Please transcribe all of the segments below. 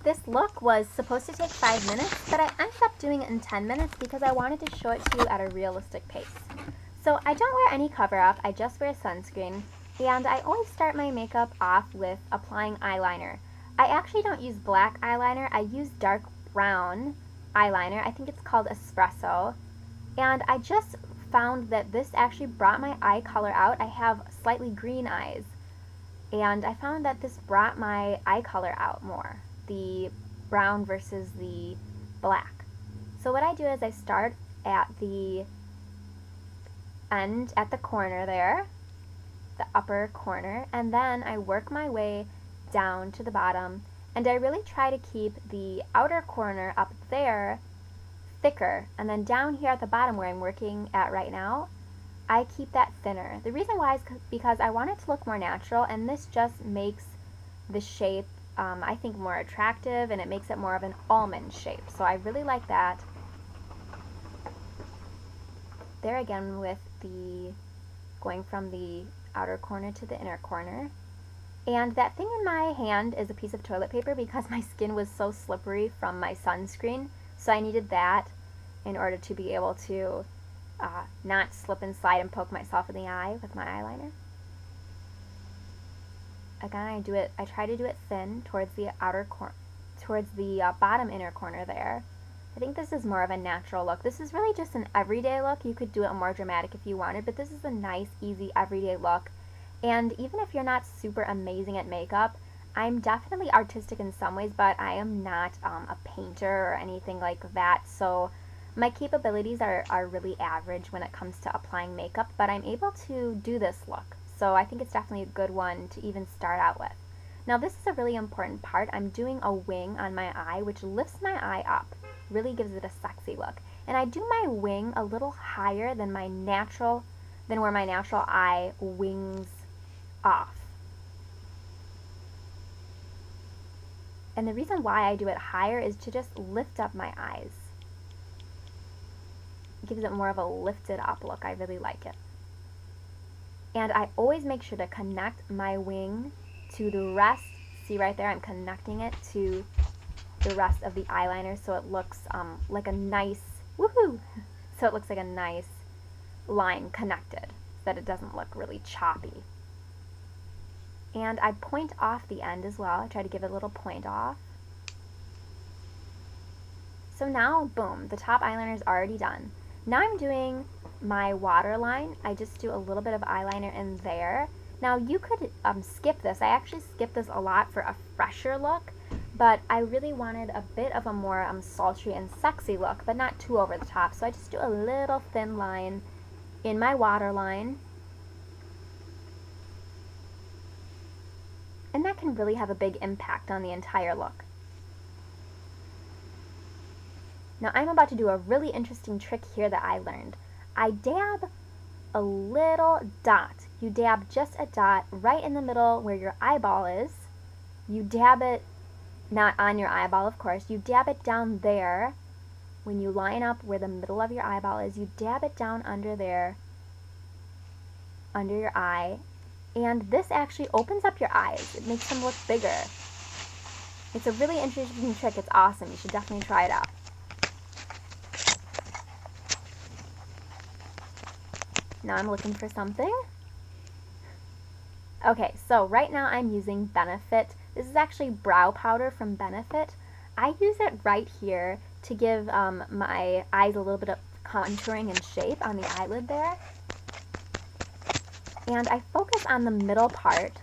This look was supposed to take 5 minutes, but I ended up doing it in 10 minutes because I wanted to show it to you at a realistic pace. So I don't wear any cover up, I just wear sunscreen, and I always start my makeup off with applying eyeliner. I actually don't use black eyeliner, I use dark brown eyeliner. I think it's called espresso, and I just found that this actually brought my eye color out. I have slightly green eyes, and I found that this brought my eye color out more, the brown versus the black. So what I do is I start at the end, at the corner there, the upper corner, and then I work my way down to the bottom, and I really try to keep the outer corner up there thicker, and then down here at the bottom where I'm working at right now, I keep that thinner. The reason why is because I want it to look more natural, and this just makes the shape I think more attractive, and it makes it more of an almond shape. So I really like that. There again with the going from the outer corner to the inner corner. And that thing in my hand is a piece of toilet paper because my skin was so slippery from my sunscreen. So I needed that in order to be able to not slip and slide and poke myself in the eye with my eyeliner. Again, I try to do it thin towards the outer corner, towards the bottom inner corner there. I think this is more of a natural look. This is really just an everyday look. You could do it more dramatic if you wanted, but this is a nice, easy, everyday look. And even if you're not super amazing at makeup, I'm definitely artistic in some ways, but I am not a painter or anything like that. So my capabilities are really average when it comes to applying makeup, but I'm able to do this look. So I think it's definitely a good one to even start out with. Now this is a really important part. I'm doing a wing on my eye, which lifts my eye up. Really gives it a sexy look. And I do my wing a little higher than where my natural eye wings off. And the reason why I do it higher is to just lift up my eyes. It gives it more of a lifted up look. I really like it. And I always make sure to connect my wing to the rest. See right there, I'm connecting it to the rest of the eyeliner so it looks like a nice, woohoo! So it looks like a nice line connected, so that it doesn't look really choppy. And I point off the end as well. I try to give it a little point off. So now, boom, the top eyeliner is already done. Now I'm doing my waterline. I just do a little bit of eyeliner in there. Now you could skip this. I actually skip this a lot for a fresher look, but I really wanted a bit of a more sultry and sexy look, but not too over the top. So I just do a little thin line in my waterline. And that can really have a big impact on the entire look. Now I'm about to do a really interesting trick here that I learned. I dab a little dot. You dab just a dot right in the middle where your eyeball is. You dab it, not on your eyeball of course, you dab it down there. When you line up where the middle of your eyeball is, you dab it down under there, under your eye. And this actually opens up your eyes. It makes them look bigger. It's a really interesting trick. It's awesome. You should definitely try it out. Now I'm looking for something. Okay, so right now I'm using Benefit. This is actually brow powder from Benefit. I use it right here to give my eyes a little bit of contouring and shape on the eyelid there. And I focus on the middle part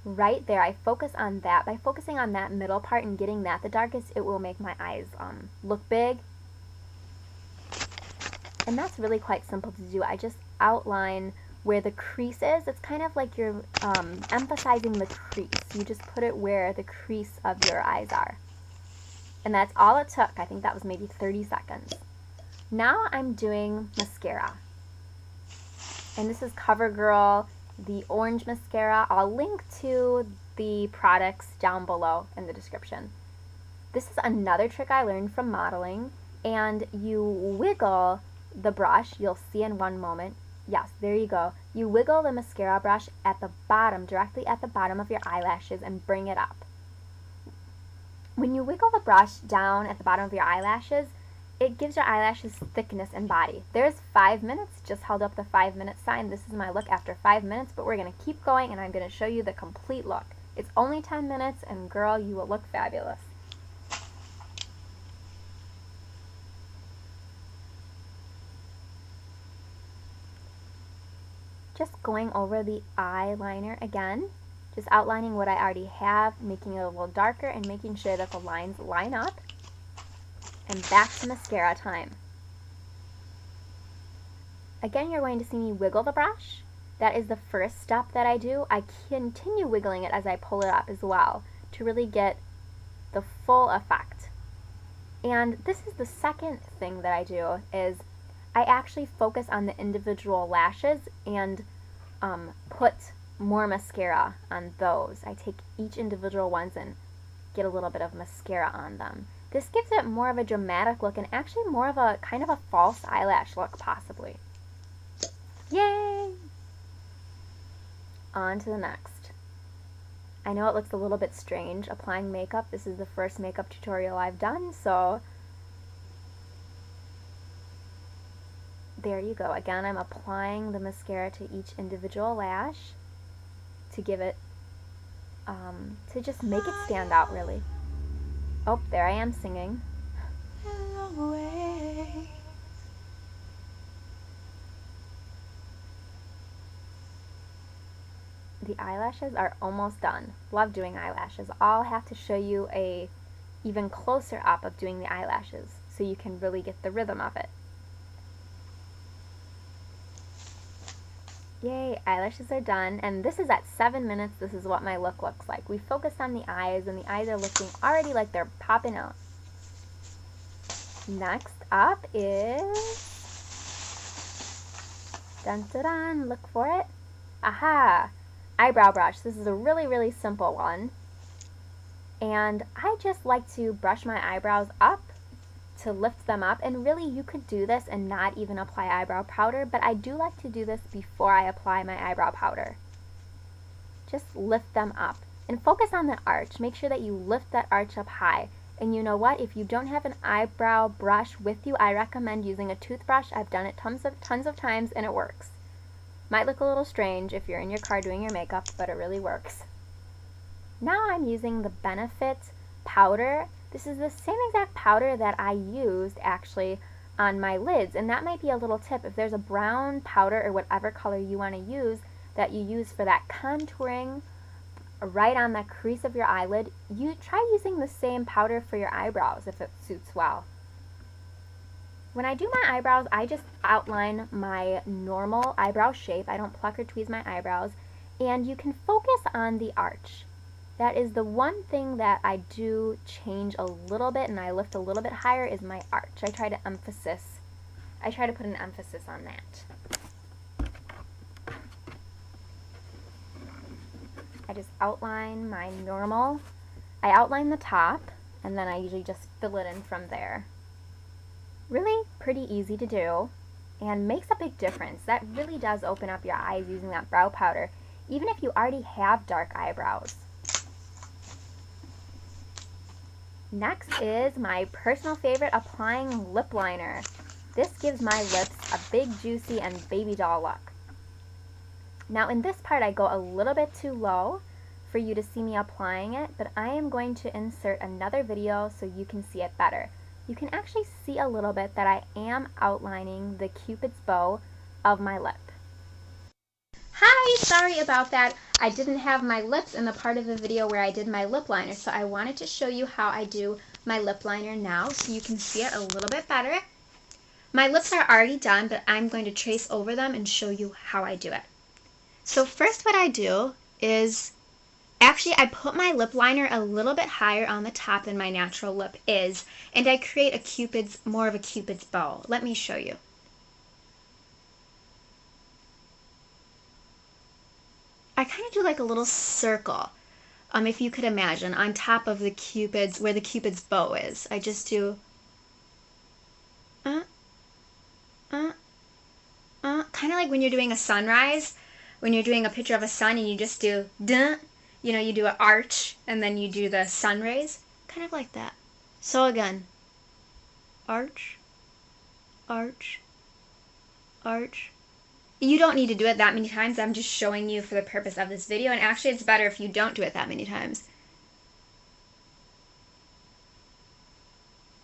right there. I focus on that. By focusing on that middle part and getting that the darkest, it will make my eyes look big. And that's really quite simple to do. I just outline where the crease is. It's kind of like you're emphasizing the crease. You just put it where the crease of your eyes are. And that's all it took. I think that was maybe 30 seconds. Now I'm doing mascara. And this is CoverGirl, the orange mascara. I'll link to the products down below in the description. This is another trick I learned from modeling. And you wiggle the brush, you'll see in one moment. Yes, there you go. You wiggle the mascara brush at the bottom, directly at the bottom of your eyelashes, and bring it up. When you wiggle the brush down at the bottom of your eyelashes, it gives your eyelashes thickness and body. There's 5 minutes, just held up the 5-minute sign. This is my look after 5 minutes, but we're going to keep going and I'm going to show you the complete look. It's only 10 minutes and girl, you will look fabulous. Just going over the eyeliner again, just outlining what I already have, making it a little darker and making sure that the lines line up. And back to mascara time. Again, you're going to see me wiggle the brush. That is the first step that I do. I continue wiggling it as I pull it up as well to really get the full effect. And this is the second thing that I do is I actually focus on the individual lashes and put more mascara on those. I take each individual ones and get a little bit of mascara on them. This gives it more of a dramatic look and actually more of a kind of a false eyelash look possibly. Yay! On to the next. I know it looks a little bit strange applying makeup. This is the first makeup tutorial I've done, so there you go. Again, I'm applying the mascara to each individual lash to give it, to just make it stand out really. Oh, there I am singing. The eyelashes are almost done. Love doing eyelashes. I'll have to show you a even closer up of doing the eyelashes so you can really get the rhythm of it. Yay, eyelashes are done, and this is at 7 minutes. This is what my look looks like. We focused on the eyes, and the eyes are looking already like they're popping out. Next up is, dun dun dun, look for it. Aha! Eyebrow brush. This is a really, really simple one. And I just like to brush my eyebrows up to lift them up, and really you could do this and not even apply eyebrow powder, but I do like to do this before I apply my eyebrow powder. Just lift them up and focus on the arch. Make sure that you lift that arch up high. And you know what? If you don't have an eyebrow brush with you, I recommend using a toothbrush. I've done it tons of times and it works. Might look a little strange if you're in your car doing your makeup, but it really works. Now I'm using the Benefit powder. This is the same exact powder that I used actually on my lids, and that might be a little tip. If there's a brown powder or whatever color you want to use that you use for that contouring right on the crease of your eyelid, you try using the same powder for your eyebrows if it suits well. When I do my eyebrows, I just outline my normal eyebrow shape. I don't pluck or tweeze my eyebrows, and you can focus on the arch. That is the one thing that I do change a little bit and I lift a little bit higher is my arch. I try to put an emphasis on that. I just outline my normal. I outline the top and then I usually just fill it in from there. Really pretty easy to do and makes a big difference. That really does open up your eyes using that brow powder, even if you already have dark eyebrows. Next is my personal favorite, applying lip liner. This gives my lips a big, juicy, and baby doll look. Now in this part I go a little bit too low for you to see me applying it, but I am going to insert another video so you can see it better. You can actually see a little bit that I am outlining the Cupid's bow of my lip. Hi, sorry about that. I didn't have my lips in the part of the video where I did my lip liner, so I wanted to show you how I do my lip liner now so you can see it a little bit better. My lips are already done, but I'm going to trace over them and show you how I do it. So first what I do is, actually I put my lip liner a little bit higher on the top than my natural lip is, and I create more of a Cupid's bow. Let me show you. I kind of do like a little circle, if you could imagine, on top of the Cupid's, where the Cupid's bow is. I just do, kind of like when you're doing a sunrise, when you're doing a picture of a sun and you just do, duh, you know, you do an arch and then you do the sun rays. kind of like that. So again, arch, arch, arch. You don't need to do it that many times. I'm just showing you for the purpose of this video, and actually it's better if you don't do it that many times.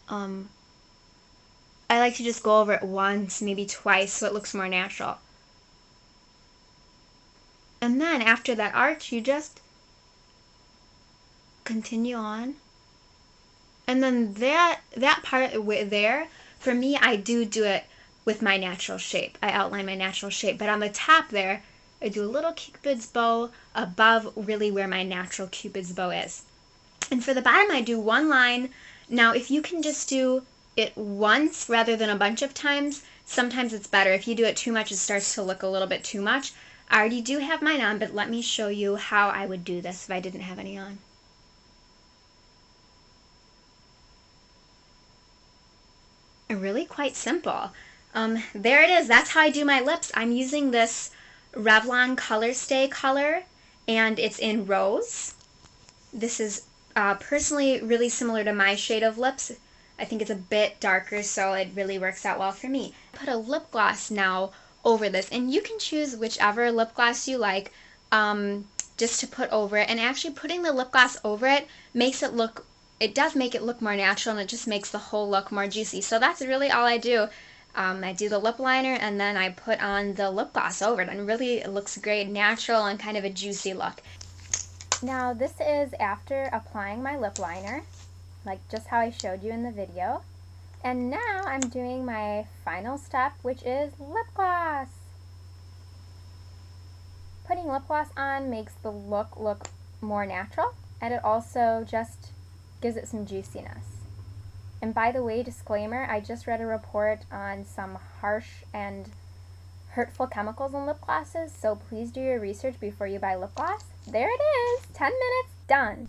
I like to just go over it once, maybe twice, so it looks more natural. And then after that arch, you just continue on. And then that part there, for me, I do it with my natural shape. I outline my natural shape. But on the top there, I do a little cupid's bow above really where my natural cupid's bow is. And for the bottom, I do one line. Now, if you can just do it once rather than a bunch of times, sometimes it's better. If you do it too much, it starts to look a little bit too much. I already do have mine on, but let me show you how I would do this if I didn't have any on. Really quite simple. There it is. That's how I do my lips. I'm using this Revlon Color Stay color, and it's in Rose. This is personally really similar to my shade of lips. I think it's a bit darker, so it really works out well for me. Put a lip gloss now over this, and you can choose whichever lip gloss you like just to put over it. And actually putting the lip gloss over it makes it look, it does make it look more natural, and it just makes the whole look more juicy. So that's really all I do. I do the lip liner, and then I put on the lip gloss over it, and really it looks great, natural, and kind of a juicy look. Now this is after applying my lip liner, like just how I showed you in the video. And now I'm doing my final step, which is lip gloss. Putting lip gloss on makes the look more natural, and it also just gives it some juiciness. And by the way, disclaimer, I just read a report on some harsh and hurtful chemicals in lip glosses, so please do your research before you buy lip gloss. There it is, 10 minutes, done.